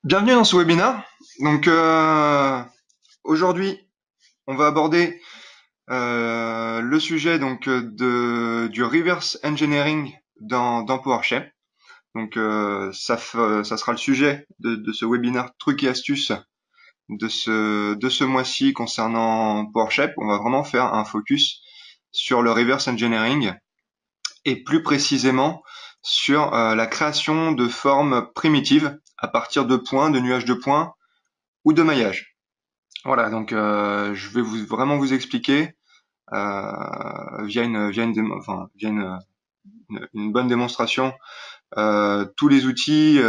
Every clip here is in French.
Bienvenue dans ce webinaire. Donc aujourd'hui, on va aborder le sujet du reverse engineering dans PowerShell. Donc ça sera le sujet de ce webinaire trucs et astuces de ce mois-ci concernant PowerShell. On va vraiment faire un focus sur le reverse engineering et plus précisément sur la création de formes primitives à partir de points, de nuages de points ou de maillages. Voilà, donc je vais vraiment vous expliquer via une bonne démonstration tous les outils,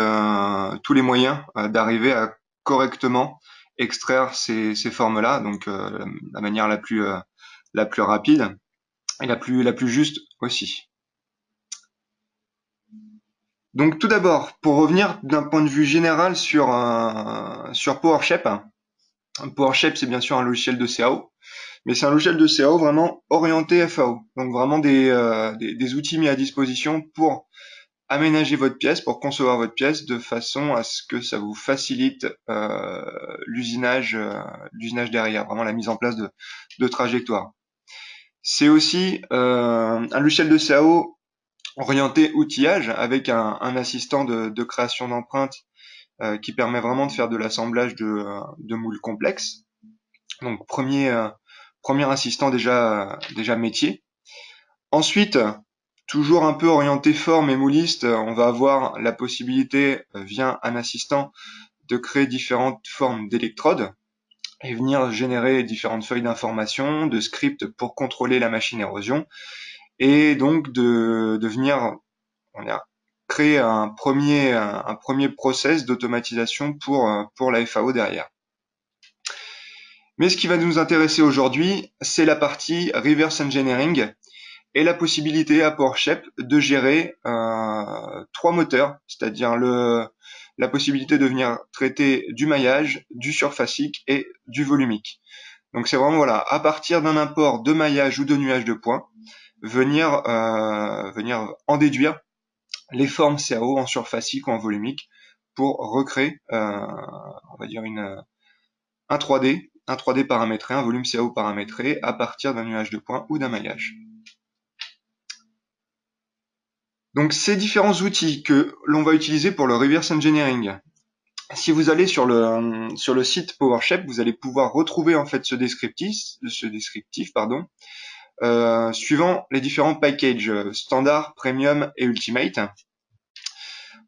tous les moyens d'arriver à correctement extraire ces formes-là, donc la manière la plus rapide et la plus juste aussi. Donc tout d'abord, pour revenir d'un point de vue général sur PowerShell. PowerShell, c'est bien sûr un logiciel de CAO. Mais c'est un logiciel de CAO vraiment orienté FAO. Donc vraiment des outils mis à disposition pour aménager votre pièce, pour concevoir votre pièce de façon à ce que ça vous facilite l'usinage derrière, vraiment la mise en place de trajectoires. C'est aussi un logiciel de CAO orienté outillage avec un assistant de création d'empreintes qui permet vraiment de faire de l'assemblage de moules complexes. Donc premier assistant déjà métier. Ensuite, toujours un peu orienté forme et mouliste, on va avoir la possibilité via un assistant de créer différentes formes d'électrodes et venir générer différentes feuilles d'information, de scripts pour contrôler la machine érosion et donc de venir on a créer un premier process d'automatisation pour la FAO derrière. Mais ce qui va nous intéresser aujourd'hui, c'est la partie reverse engineering et la possibilité à PowerShell de gérer trois moteurs, c'est-à-dire la possibilité de venir traiter du maillage, du surfacique et du volumique. Donc c'est vraiment voilà, à partir d'un import de maillage ou de nuage de points, venir en déduire les formes CAO en surfacique ou en volumique pour recréer, on va dire un 3D paramétré, un volume CAO paramétré à partir d'un nuage de points ou d'un maillage. Donc ces différents outils que l'on va utiliser pour le reverse engineering. Si vous allez sur le site PowerShell, vous allez pouvoir retrouver en fait ce descriptif suivant les différents packages standard, premium et ultimate.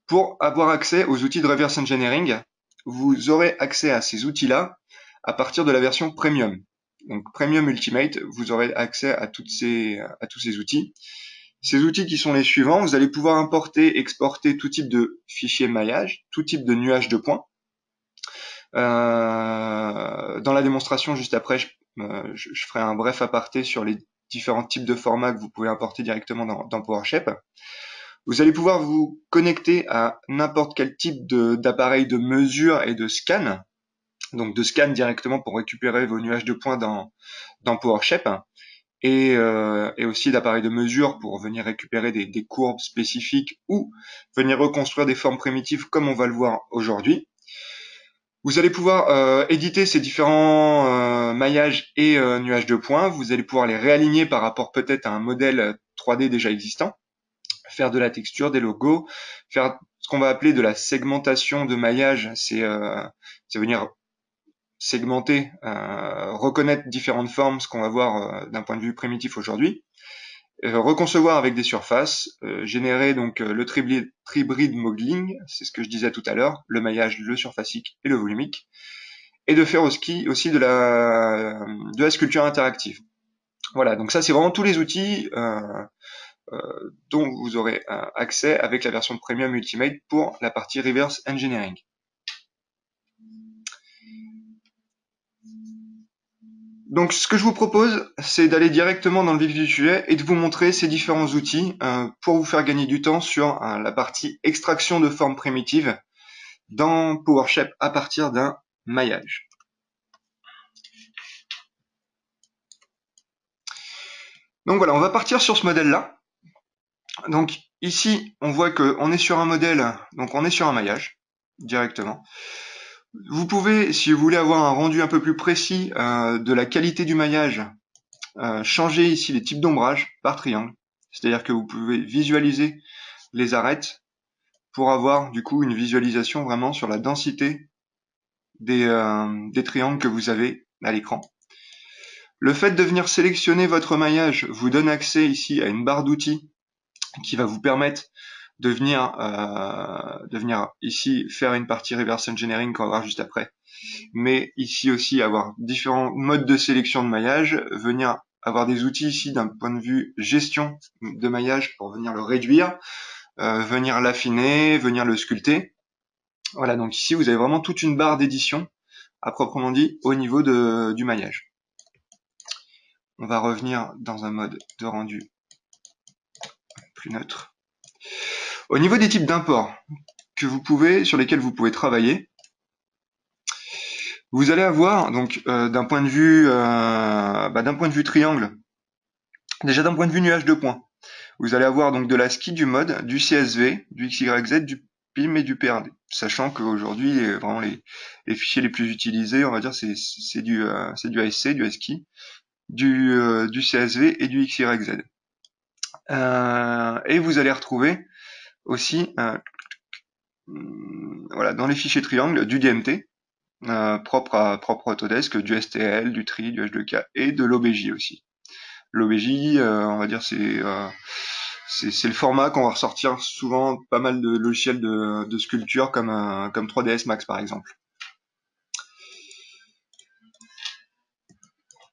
Pour avoir accès aux outils de reverse engineering, vous aurez accès à ces outils-là à partir de la version premium. Donc premium ultimate, vous aurez accès à tous ces outils. Ces outils qui sont les suivants, vous allez pouvoir importer, exporter tout type de fichier maillage, tout type de nuage de points. Dans la démonstration juste après, je ferai un bref aparté sur les différents types de formats que vous pouvez importer directement dans PowerShell. Vous allez pouvoir vous connecter à n'importe quel type d'appareil de mesure et de scan, donc de scan directement pour récupérer vos nuages de points dans PowerShell, et aussi d'appareils de mesure pour venir récupérer des courbes spécifiques ou venir reconstruire des formes primitives comme on va le voir aujourd'hui. Vous allez pouvoir éditer ces différents maillages et nuages de points. Vous allez pouvoir les réaligner par rapport peut-être à un modèle 3D déjà existant, faire de la texture, des logos, faire ce qu'on va appeler de la segmentation de maillage. C'est venir segmenter, reconnaître différentes formes, ce qu'on va voir d'un point de vue primitif aujourd'hui. Reconcevoir avec des surfaces, générer donc le tribrid modeling, c'est ce que je disais tout à l'heure, le maillage, le surfacique et le volumique, et de faire aussi de la sculpture interactive. Voilà, donc ça c'est vraiment tous les outils dont vous aurez accès avec la version Premium Ultimate pour la partie Reverse Engineering. Donc ce que je vous propose, c'est d'aller directement dans le vif du sujet et de vous montrer ces différents outils pour vous faire gagner du temps sur la partie extraction de formes primitives dans PowerShell à partir d'un maillage. Donc voilà, on va partir sur ce modèle-là. Donc ici, on voit qu'on est sur un modèle, donc on est sur un maillage. directement. Vous pouvez, si vous voulez avoir un rendu un peu plus précis de la qualité du maillage, changer ici les types d'ombrage par triangle. C'est-à-dire que vous pouvez visualiser les arêtes pour avoir du coup une visualisation vraiment sur la densité des triangles que vous avez à l'écran. Le fait de venir sélectionner votre maillage vous donne accès ici à une barre d'outils qui va vous permettre de venir ici faire une partie reverse engineering qu'on va voir juste après, mais ici aussi avoir différents modes de sélection de maillage, venir avoir des outils ici d'un point de vue gestion de maillage pour venir le réduire, venir l'affiner, venir le sculpter. Voilà, donc ici vous avez vraiment toute une barre d'édition à proprement dit au niveau du maillage. On va revenir dans un mode de rendu plus neutre. Au niveau des types d'imports sur lesquels vous pouvez travailler, vous allez avoir donc d'un point de vue triangle, déjà d'un point de vue nuage de points, vous allez avoir donc de l'ASCII, du mode, du CSV, du XYZ, du PIM et du PRD. Sachant qu'aujourd'hui, vraiment les fichiers les plus utilisés, on va dire, c'est du ASC, du ASCII, du CSV et du XYZ. Et vous allez retrouver aussi voilà, dans les fichiers triangles du DMT, propre à Autodesk, du STL, du TRI, du H2K et de l'OBJ aussi. L'OBJ, on va dire, c'est le format qu'on va ressortir souvent pas mal de logiciels de sculpture comme 3ds Max par exemple.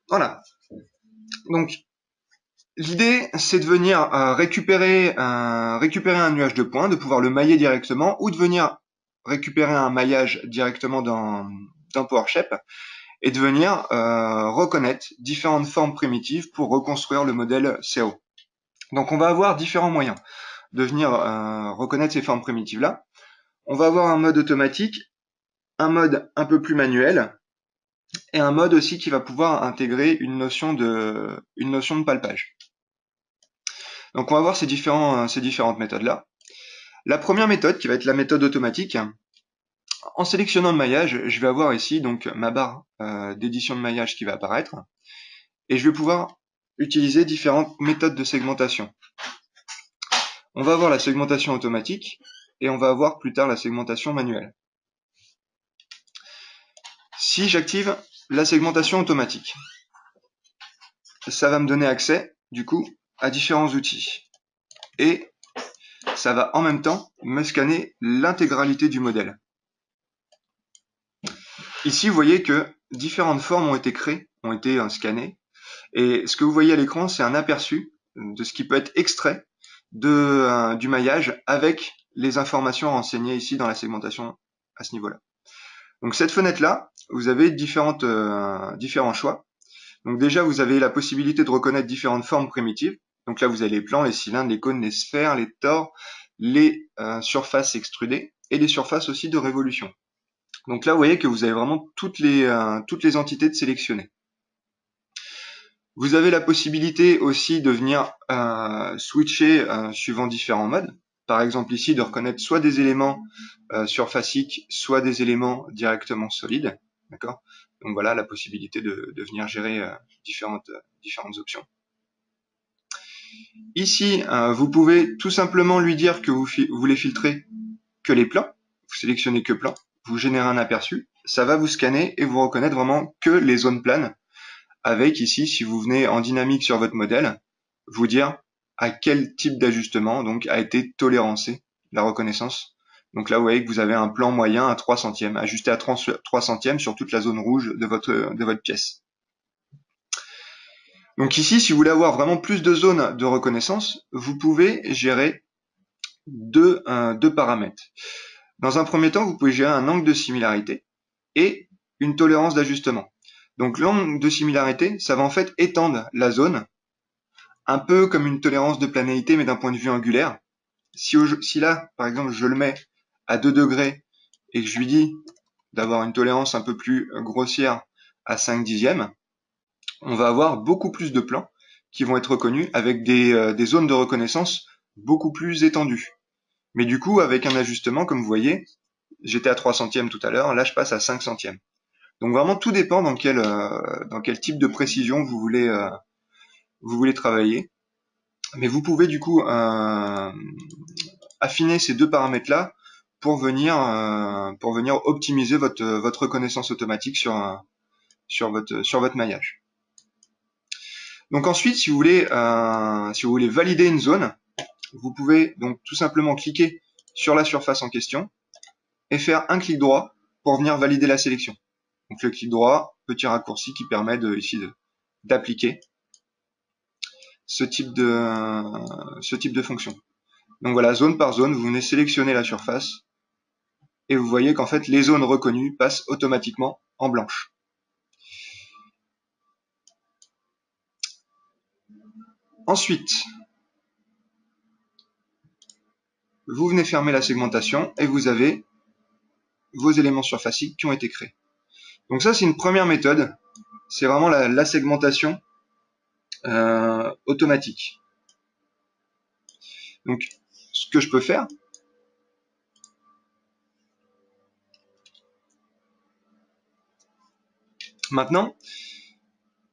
Voilà. Donc l'idée c'est de venir récupérer un nuage de points, de pouvoir le mailler directement ou de venir récupérer un maillage directement dans PowerShape et de venir reconnaître différentes formes primitives pour reconstruire le modèle CO. Donc on va avoir différents moyens de venir reconnaître ces formes primitives-là. On va avoir un mode automatique, un mode un peu plus manuel, et un mode aussi qui va pouvoir intégrer une notion de palpage. Donc on va voir ces différentes méthodes-là. La première méthode, qui va être la méthode automatique, en sélectionnant le maillage, je vais avoir ici donc ma barre d'édition de maillage qui va apparaître, et je vais pouvoir utiliser différentes méthodes de segmentation. On va avoir la segmentation automatique, et on va avoir plus tard la segmentation manuelle. Si j'active la segmentation automatique, ça va me donner accès, du coup, à différents outils. Et ça va en même temps me scanner l'intégralité du modèle. Ici, vous voyez que différentes formes ont été créées, ont été scannées. Et ce que vous voyez à l'écran, c'est un aperçu de ce qui peut être extrait du maillage avec les informations renseignées ici dans la segmentation à ce niveau-là. Donc cette fenêtre-là, vous avez différents choix. Donc déjà, vous avez la possibilité de reconnaître différentes formes primitives. Donc là, vous avez les plans, les cylindres, les cônes, les sphères, les tores, les surfaces extrudées et les surfaces aussi de révolution. Donc là, vous voyez que vous avez vraiment toutes les entités de sélectionner. Vous avez la possibilité aussi de venir switcher suivant différents modes. Par exemple ici, de reconnaître soit des éléments surfaciques, soit des éléments directement solides. D'accord ? Donc voilà la possibilité de venir gérer différentes options. Ici, vous pouvez tout simplement lui dire que vous voulez filtrer que les plans. Vous sélectionnez que plans, vous générez un aperçu, ça va vous scanner et vous reconnaître vraiment que les zones planes. Avec ici, si vous venez en dynamique sur votre modèle, vous dire à quel type d'ajustement donc a été tolérancé la reconnaissance. Donc là, vous voyez que vous avez un plan moyen à 3 centièmes, ajusté à 3 centièmes sur toute la zone rouge de votre pièce. Donc ici, si vous voulez avoir vraiment plus de zones de reconnaissance, vous pouvez gérer deux paramètres. Dans un premier temps, vous pouvez gérer un angle de similarité et une tolérance d'ajustement. Donc l'angle de similarité, ça va en fait étendre la zone, un peu comme une tolérance de planéité, mais d'un point de vue angulaire. Si là, par exemple, je le mets à 2 degrés et que je lui dis d'avoir une tolérance un peu plus grossière à 5 dixièmes, on va avoir beaucoup plus de plans qui vont être reconnus avec des zones de reconnaissance beaucoup plus étendues. Mais du coup, avec un ajustement, comme vous voyez, j'étais à 3 centièmes tout à l'heure, là je passe à 5 centièmes. Donc vraiment tout dépend dans quel type de précision vous voulez travailler. Mais vous pouvez du coup affiner ces deux paramètres-là pour venir optimiser votre reconnaissance automatique sur votre maillage. Donc ensuite, si vous voulez valider une zone, vous pouvez donc tout simplement cliquer sur la surface en question et faire un clic droit pour venir valider la sélection. Donc le clic droit, petit raccourci qui permet d'appliquer ce type de fonction. Donc voilà, zone par zone, vous venez sélectionner la surface et vous voyez qu'en fait les zones reconnues passent automatiquement en blanche. Ensuite, vous venez fermer la segmentation et vous avez vos éléments surfaciques qui ont été créés. Donc ça c'est une première méthode, c'est vraiment la segmentation automatique. Donc ce que je peux faire, maintenant,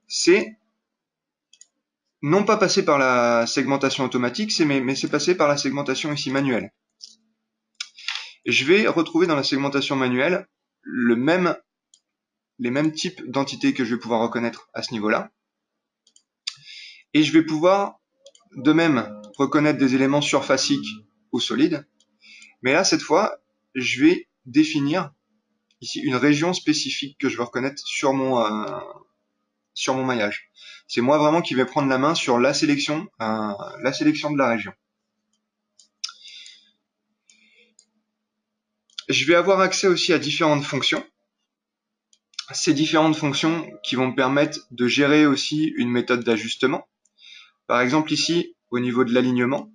c'est non pas passer par la segmentation automatique, mais c'est passer par la segmentation ici manuelle. Et je vais retrouver dans la segmentation manuelle les mêmes types d'entités que je vais pouvoir reconnaître à ce niveau-là. Et je vais pouvoir de même reconnaître des éléments surfaciques ou solides. Mais là, cette fois, je vais définir ici une région spécifique que je veux reconnaître sur mon maillage. C'est moi vraiment qui vais prendre la main sur la sélection de la région. Je vais avoir accès aussi à différentes fonctions. Ces différentes fonctions qui vont me permettre de gérer aussi une méthode d'ajustement. Par exemple ici, au niveau de l'alignement,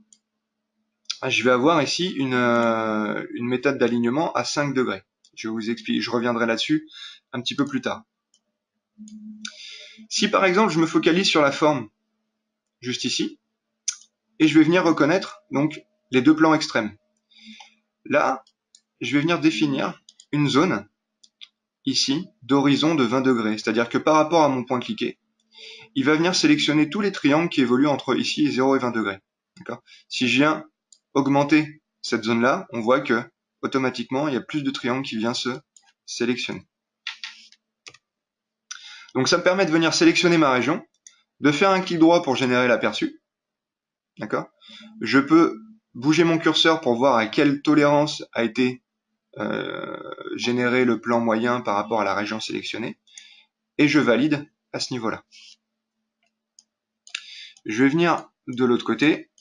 je vais avoir ici une méthode d'alignement à 5 degrés. Je vous explique, je reviendrai là-dessus un petit peu plus tard. Si par exemple je me focalise sur la forme, juste ici, et je vais venir reconnaître donc les deux plans extrêmes. Là, je vais venir définir une zone ici d'horizon de 20 degrés, c'est-à-dire que par rapport à mon point cliqué, il va venir sélectionner tous les triangles qui évoluent entre ici 0 et 20 degrés. Si je viens augmenter cette zone-là, on voit que automatiquement il y a plus de triangles qui viennent se sélectionner. Donc ça me permet de venir sélectionner ma région, de faire un clic droit pour générer l'aperçu. D'accord ? Je peux bouger mon curseur pour voir à quelle tolérance a été généré le plan moyen par rapport à la région sélectionnée, et je valide à ce niveau-là. Je vais venir de l'autre côté.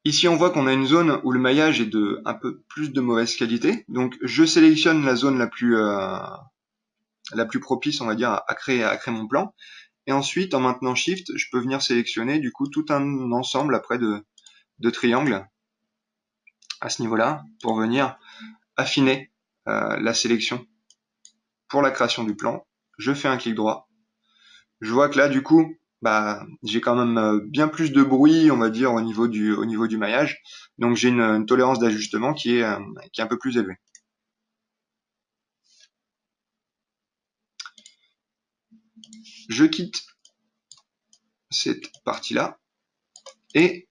Ici, on voit qu'on a une zone où le maillage est de un peu plus de mauvaise qualité. Donc, je sélectionne la zone la plus propice, on va dire, à créer mon plan. Et ensuite, en maintenant Shift, je peux venir sélectionner du coup tout un ensemble après de triangles à ce niveau-là pour venir affiner la sélection pour la création du plan. Je fais un clic droit. Je vois que là, du coup, j'ai quand même bien plus de bruit, on va dire, au niveau du maillage. Donc j'ai une tolérance d'ajustement qui est un peu plus élevée. Je quitte cette partie-là et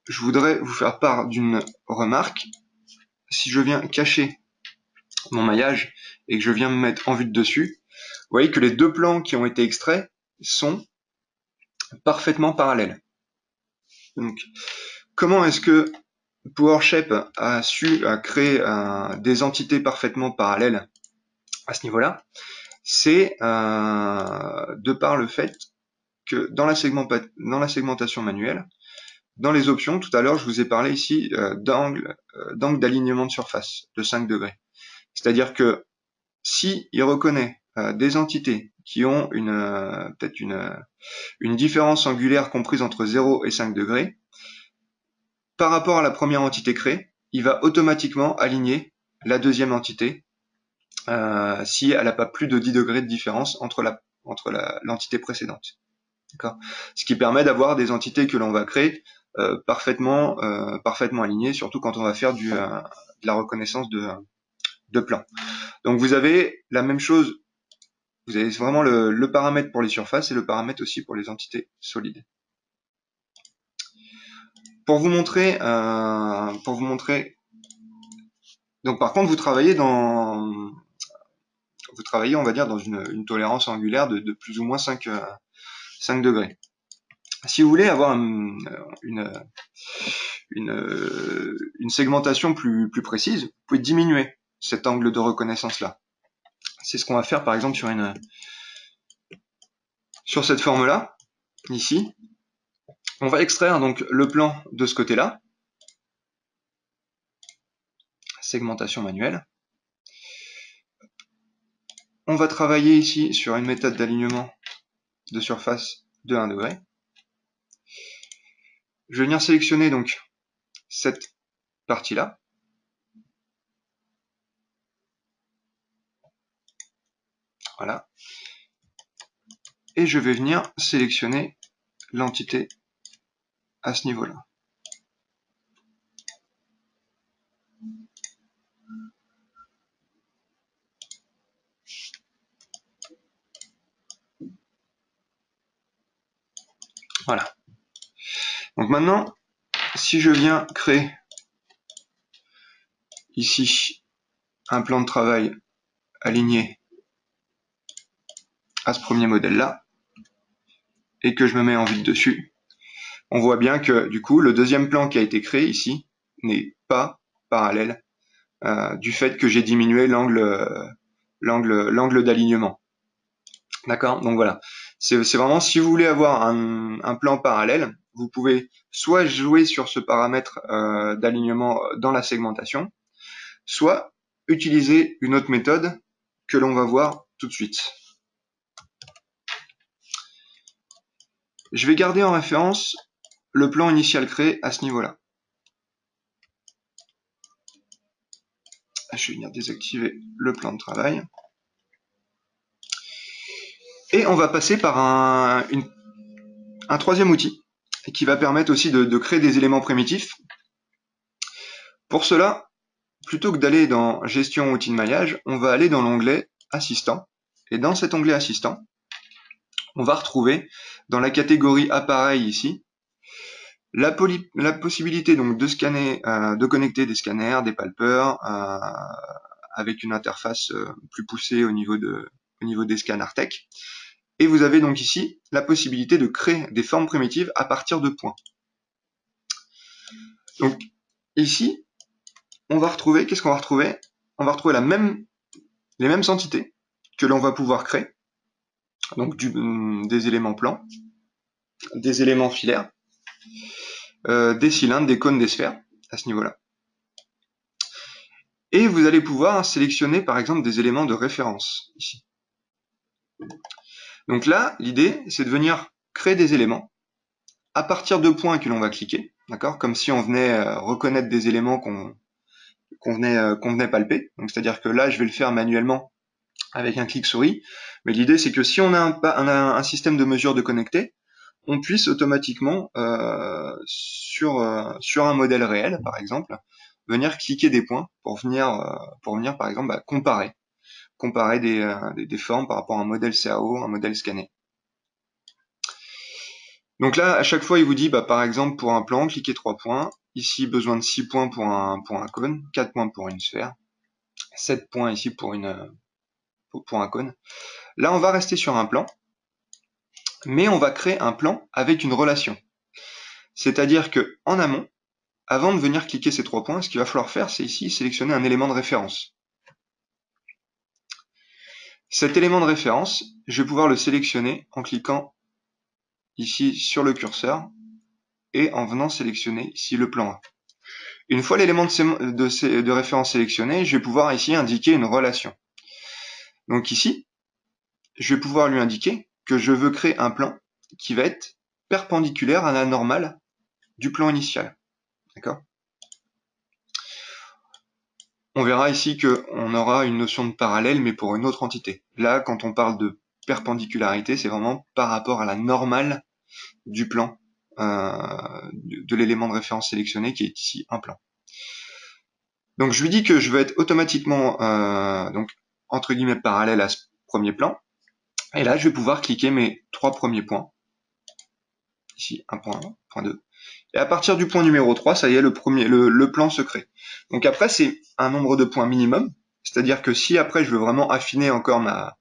je voudrais vous faire part d'une remarque. Si je viens cacher mon maillage et que je viens me mettre en vue de dessus, vous voyez que les deux plans qui ont été extraits sont parfaitement parallèles. Donc, comment est-ce que PowerShape a su créer des entités parfaitement parallèles à ce niveau-là? C'est de par le fait que dans la segmentation manuelle, dans les options, tout à l'heure, je vous ai parlé ici d'angle d'alignement de surface de 5 degrés. C'est-à-dire que si il reconnaît des entités qui ont peut-être une différence angulaire comprise entre 0 et 5 degrés, par rapport à la première entité créée, il va automatiquement aligner la deuxième entité si elle n'a pas plus de 10 degrés de différence entre l'entité précédente. Ce qui permet d'avoir des entités que l'on va créer parfaitement aligné, surtout quand on va faire de la reconnaissance de plan. Donc vous avez la même chose, vous avez vraiment le paramètre pour les surfaces et le paramètre aussi pour les entités solides. Pour vous montrer, donc par contre vous travaillez, on va dire, dans une tolérance angulaire de plus ou moins 5 degrés. Si vous voulez avoir une segmentation plus précise, vous pouvez diminuer cet angle de reconnaissance là. C'est ce qu'on va faire par exemple sur cette forme là, ici. On va extraire donc le plan de ce côté-là, segmentation manuelle. On va travailler ici sur une méthode d'alignement de surface de 1 degré. Je vais venir sélectionner donc cette partie-là. Voilà. Et je vais venir sélectionner l'entité à ce niveau-là. Voilà. Donc maintenant, si je viens créer ici un plan de travail aligné à ce premier modèle-là, et que je me mets en vue dessus, on voit bien que du coup, le deuxième plan qui a été créé ici n'est pas parallèle du fait que j'ai diminué l'angle d'alignement. D'accord? Donc voilà. C'est vraiment, si vous voulez avoir un plan parallèle, vous pouvez soit jouer sur ce paramètre d'alignement dans la segmentation, soit utiliser une autre méthode que l'on va voir tout de suite. Je vais garder en référence le plan initial créé à ce niveau-là. Je vais venir désactiver le plan de travail. Et on va passer par un troisième outil qui va permettre aussi de créer des éléments primitifs. Pour cela, plutôt que d'aller dans gestion outils de maillage, on va aller dans l'onglet assistant. Et dans cet onglet assistant, on va retrouver dans la catégorie appareil ici la possibilité donc de scanner, de connecter des scanners, des palpeurs avec une interface plus poussée au niveau des scans Artec. Et vous avez donc ici la possibilité de créer des formes primitives à partir de points. Donc ici, on va retrouver, qu'est-ce qu'on va retrouver? On va retrouver les mêmes entités que l'on va pouvoir créer. Donc des éléments plans, des éléments filaires, des cylindres, des cônes, des sphères, à ce niveau-là. Et vous allez pouvoir sélectionner par exemple des éléments de référence, ici. Donc là, l'idée, c'est de venir créer des éléments à partir de points que l'on va cliquer, d'accord, comme si on venait reconnaître des éléments qu'on venait palper. Donc c'est-à-dire que là, je vais le faire manuellement avec un clic souris, mais l'idée c'est que si on a un système de mesure de connecté, on puisse automatiquement sur un modèle réel, par exemple, venir cliquer des points pour venir par exemple comparer des formes par rapport à un modèle CAO, un modèle scanné. Donc là, à chaque fois, il vous dit, par exemple, pour un plan, cliquez 3 points. Ici, besoin de 6 points pour un cône, 4 points pour une sphère, 7 points ici pour un cône. Là, on va rester sur un plan, mais on va créer un plan avec une relation. C'est-à-dire que en amont, avant de venir cliquer ces 3 points, ce qu'il va falloir faire, c'est ici sélectionner un élément de référence. Cet élément de référence, je vais pouvoir le sélectionner en cliquant ici sur le curseur et en venant sélectionner ici le plan 1. Une fois l'élément de référence sélectionné, je vais pouvoir ici indiquer une relation. Donc ici, je vais pouvoir lui indiquer que je veux créer un plan qui va être perpendiculaire à la normale du plan initial. D'accord ? On verra ici qu'on aura une notion de parallèle, mais pour une autre entité. Là, quand on parle de perpendicularité, c'est vraiment par rapport à la normale du plan de l'élément de référence sélectionné qui est ici un plan. Donc je lui dis que je vais être automatiquement donc entre guillemets parallèle à ce premier plan. Et là, je vais pouvoir cliquer mes 3 premiers points. Ici, 1.1, point 2. Et à partir du point numéro 3, ça y est, le plan se crée. Donc après, c'est un nombre de points minimum. C'est-à-dire que si après, je veux vraiment affiner encore la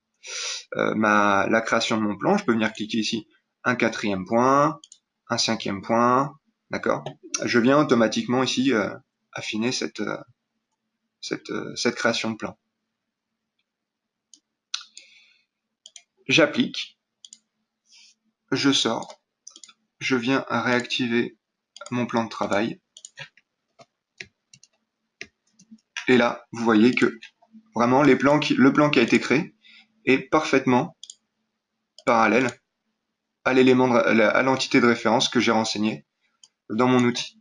création de mon plan, je peux venir cliquer ici un 4e point, un 5e point, d'accord. Je viens automatiquement ici affiner cette création de plan. J'applique, je sors, je viens à réactiver mon plan de travail. Et là, vous voyez que vraiment le plan qui a été créé est parfaitement parallèle à l'élément à l'entité de référence que j'ai renseigné dans mon outil.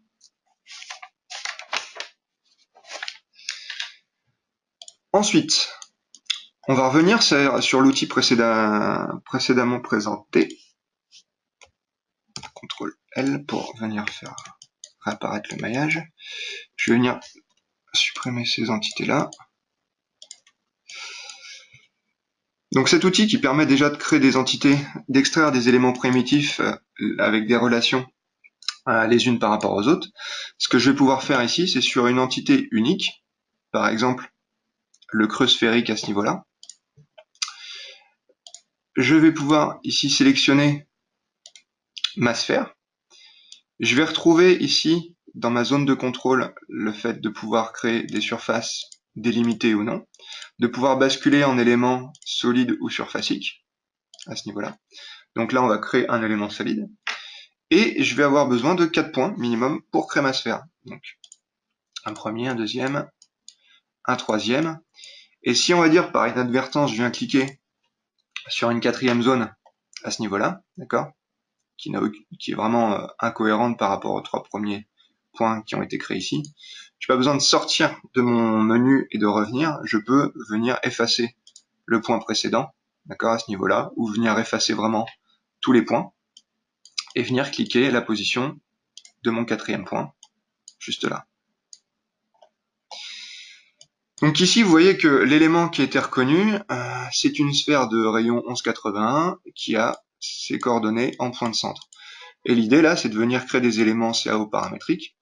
Ensuite, on va revenir sur l'outil précédemment présenté. CTRL L pour venir faire réapparaître le maillage. Je vais venir supprimer ces entités-là. Donc cet outil qui permet déjà de créer des entités, d'extraire des éléments primitifs avec des relations les unes par rapport aux autres. Ce que je vais pouvoir faire ici, c'est sur une entité unique, par exemple le creux sphérique à ce niveau-là. Je vais pouvoir ici sélectionner ma sphère. Je vais retrouver ici, dans ma zone de contrôle, le fait de pouvoir créer des surfaces délimitées ou non, de pouvoir basculer en éléments solides ou surfaciques, à ce niveau-là. Donc là, on va créer un élément solide. Et je vais avoir besoin de 4 points minimum pour créer ma sphère. Donc, un premier, un deuxième, un troisième. Et si on va dire par inadvertance, je viens cliquer sur une 4e zone à ce niveau-là, d'accord, qui est vraiment incohérente par rapport aux 3 premiers points qui ont été créés ici. Je n'ai pas besoin de sortir de mon menu et de revenir. Je peux venir effacer le point précédent, d'accord, à ce niveau-là, ou venir effacer vraiment tous les points et venir cliquer la position de mon 4e point, juste là. Donc ici, vous voyez que l'élément qui a été reconnu, c'est une sphère de rayon 1181 qui a ses coordonnées en point de centre. Et l'idée là, c'est de venir créer des éléments CAO paramétriques.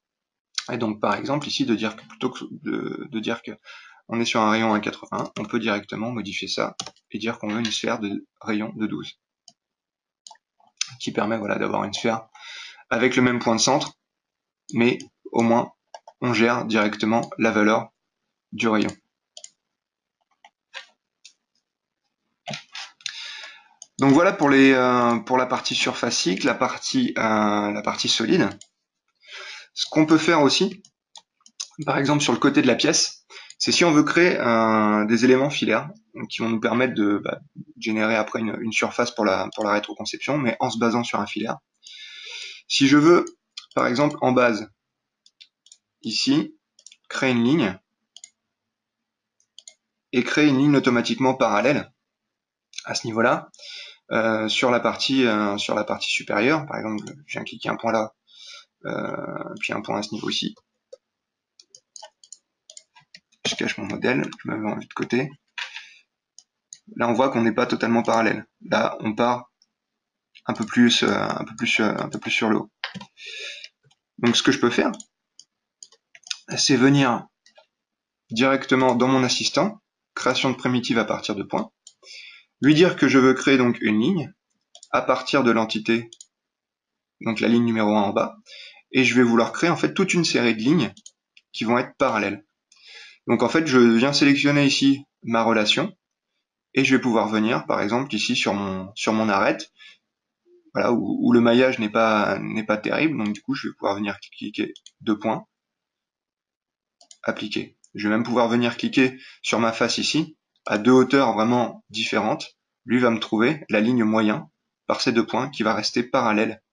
Et donc par exemple ici, de dire que plutôt que de dire que on est sur un rayon 1,81, on peut directement modifier ça et dire qu'on veut une sphère de rayon de 12. Qui permet voilà, d'avoir une sphère avec le même point de centre, mais au moins on gère directement la valeur du rayon. Donc voilà pour la partie surfacique, la partie solide. Ce qu'on peut faire aussi, par exemple sur le côté de la pièce, c'est si on veut créer des éléments filaires qui vont nous permettre de générer après une surface pour la rétroconception, mais en se basant sur un filaire. Si je veux, par exemple en base, ici, créer une ligne et créer une ligne automatiquement parallèle à ce niveau-là, sur la partie supérieure, par exemple, je viens cliquer un point là, puis un point à ce niveau-ci. Je cache mon modèle, je me mets en vue de côté. Là, on voit qu'on n'est pas totalement parallèle. Là, on part un peu plus sur le haut. Donc, ce que je peux faire, c'est venir directement dans mon assistant, création de primitive à partir de points, lui dire que je veux créer donc une ligne à partir de l'entité, donc la ligne numéro 1 en bas, et je vais vouloir créer en fait toute une série de lignes qui vont être parallèles. Donc en fait, je viens sélectionner ici ma relation, et je vais pouvoir venir, par exemple, ici sur mon arête, voilà, où le maillage n'est pas terrible, donc du coup, je vais pouvoir venir cliquer 2 points, appliquer. Je vais même pouvoir venir cliquer sur ma face ici, à 2 hauteurs vraiment différentes. Lui va me trouver la ligne moyen par ces 2 points qui va rester parallèle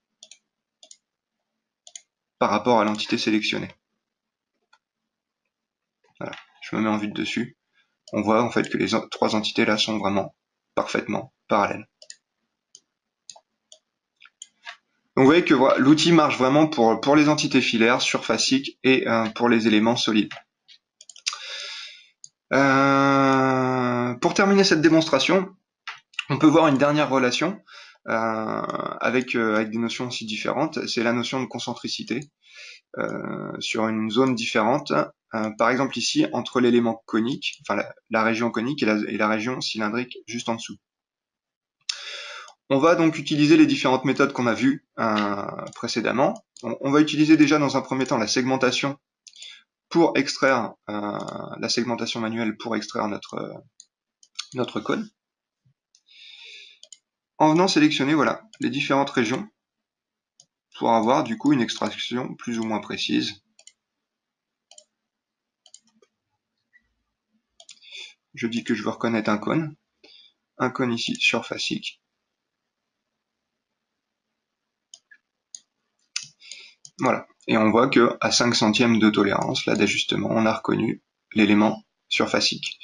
par rapport à l'entité sélectionnée. Voilà, je me mets en vue de dessus. On voit en fait que les 3 entités là sont vraiment parfaitement parallèles. Donc vous voyez que voilà, l'outil marche vraiment pour les entités filaires, surfaciques et pour les éléments solides. Pour terminer cette démonstration, on peut voir une dernière relation avec des notions aussi différentes. C'est la notion de concentricité sur une zone différente. Par exemple ici, entre l'élément conique, enfin la région conique et la région cylindrique juste en dessous. On va donc utiliser les différentes méthodes qu'on a vues précédemment. On va utiliser déjà dans un premier temps la segmentation pour extraire la segmentation manuelle pour extraire notre cône. En venant sélectionner voilà, les différentes régions pour avoir du coup une extraction plus ou moins précise. Je dis que je veux reconnaître un cône ici surfacique. Voilà, et on voit que à 5 centièmes de tolérance, là d'ajustement, on a reconnu l'élément surfacique.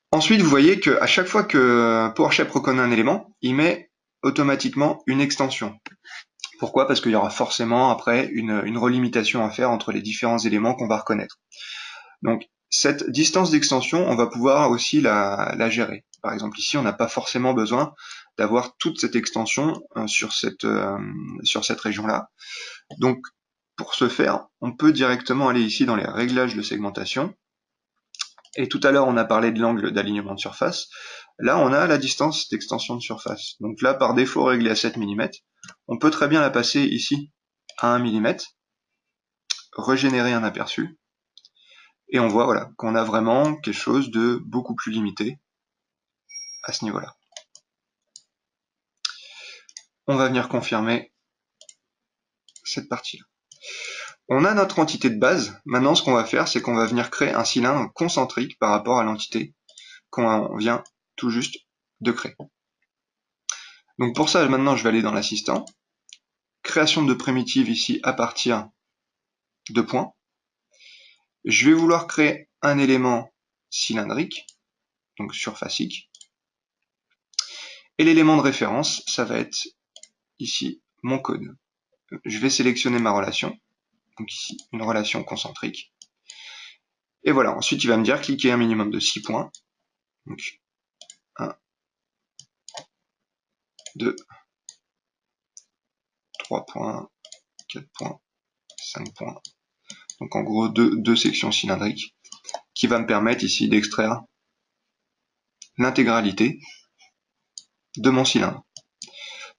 Ensuite, vous voyez qu'à chaque fois que PowerShape reconnaît un élément, il met automatiquement une extension. Pourquoi? Parce qu'il y aura forcément après une relimitation à faire entre les différents éléments qu'on va reconnaître. Donc cette distance d'extension, on va pouvoir aussi la gérer. Par exemple ici, on n'a pas forcément besoin d'avoir toute cette extension sur cette région-là. Donc pour ce faire, on peut directement aller ici dans les réglages de segmentation. Et tout à l'heure, on a parlé de l'angle d'alignement de surface. Là, on a la distance d'extension de surface. Donc là, par défaut, réglée à 7 mm. On peut très bien la passer ici à 1 mm, régénérer un aperçu. Et on voit voilà, qu'on a vraiment quelque chose de beaucoup plus limité à ce niveau-là. On va venir confirmer cette partie-là. On a notre entité de base. Maintenant, ce qu'on va faire, c'est qu'on va venir créer un cylindre concentrique par rapport à l'entité qu'on vient tout juste de créer. Donc pour ça, maintenant, je vais aller dans l'assistant. Création de primitive ici à partir de points. Je vais vouloir créer un élément cylindrique, donc surfacique. Et l'élément de référence, ça va être ici mon cône. Je vais sélectionner ma relation, donc ici une relation concentrique. Et voilà, ensuite il va me dire cliquer un minimum de 6 points. Donc 1, 2, 3 points, 4 points, 5 points. Donc en gros deux sections cylindriques qui va me permettre ici d'extraire l'intégralité de mon cylindre.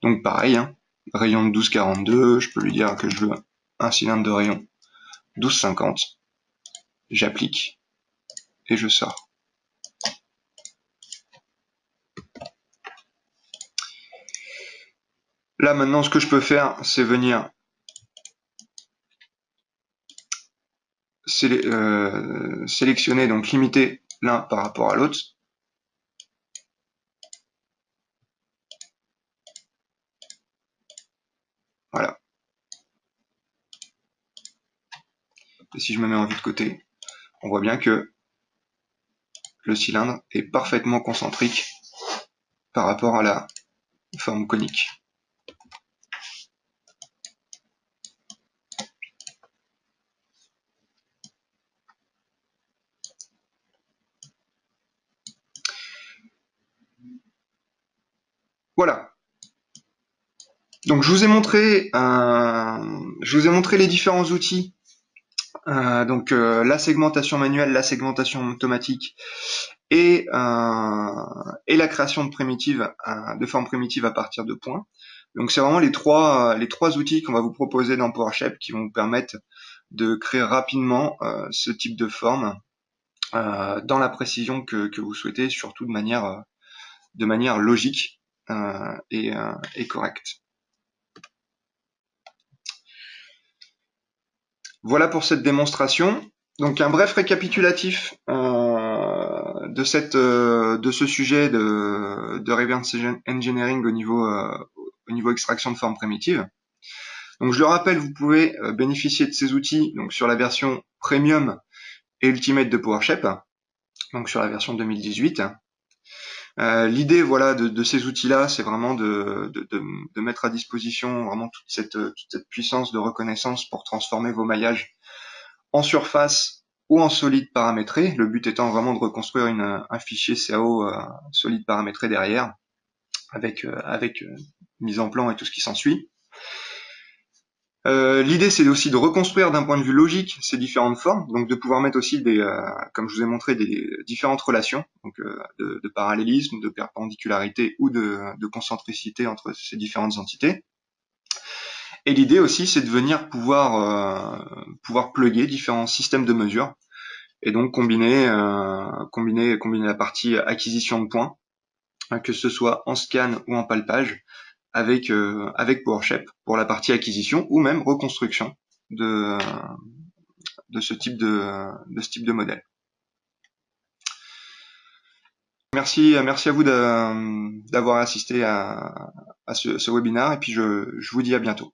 Donc pareil, hein, rayon de 12,42, je peux lui dire que je veux un cylindre de rayon 12,50. J'applique et je sors. Là maintenant, ce que je peux faire, c'est venir sélectionner, donc limiter l'un par rapport à l'autre. Voilà. Et si je me mets en vue de côté, on voit bien que le cylindre est parfaitement concentrique par rapport à la forme conique. Voilà. Donc je vous ai montré les différents outils. La segmentation manuelle, la segmentation automatique et la création de primitives, de formes primitives à partir de points. Donc c'est vraiment les trois outils qu'on va vous proposer dans PowerShape qui vont vous permettre de créer rapidement ce type de forme dans la précision que vous souhaitez, surtout de manière logique et correcte. Voilà pour cette démonstration. Donc un bref récapitulatif de ce sujet de reverse engineering au niveau extraction de formes primitives. Donc je le rappelle, vous pouvez bénéficier de ces outils donc sur la version premium et ultimate de PowerShape, donc sur la version 2018. L'idée, voilà, de ces outils-là, c'est vraiment de mettre à disposition vraiment toute cette puissance de reconnaissance pour transformer vos maillages en surface ou en solide paramétré. Le but étant vraiment de reconstruire un fichier CAO solide paramétré derrière, avec mise en plan et tout ce qui s'ensuit. L'idée, c'est aussi de reconstruire d'un point de vue logique ces différentes formes, donc de pouvoir mettre aussi comme je vous ai montré, des différentes relations, donc de parallélisme, de perpendicularité ou de concentricité entre ces différentes entités. Et l'idée aussi, c'est de venir pouvoir plugger différents systèmes de mesure et donc combiner la partie acquisition de points, que ce soit en scan ou en palpage, avec PowerShape pour la partie acquisition ou même reconstruction de, de ce type de modèle. Merci à vous d'avoir assisté à ce webinaire et puis je vous dis à bientôt.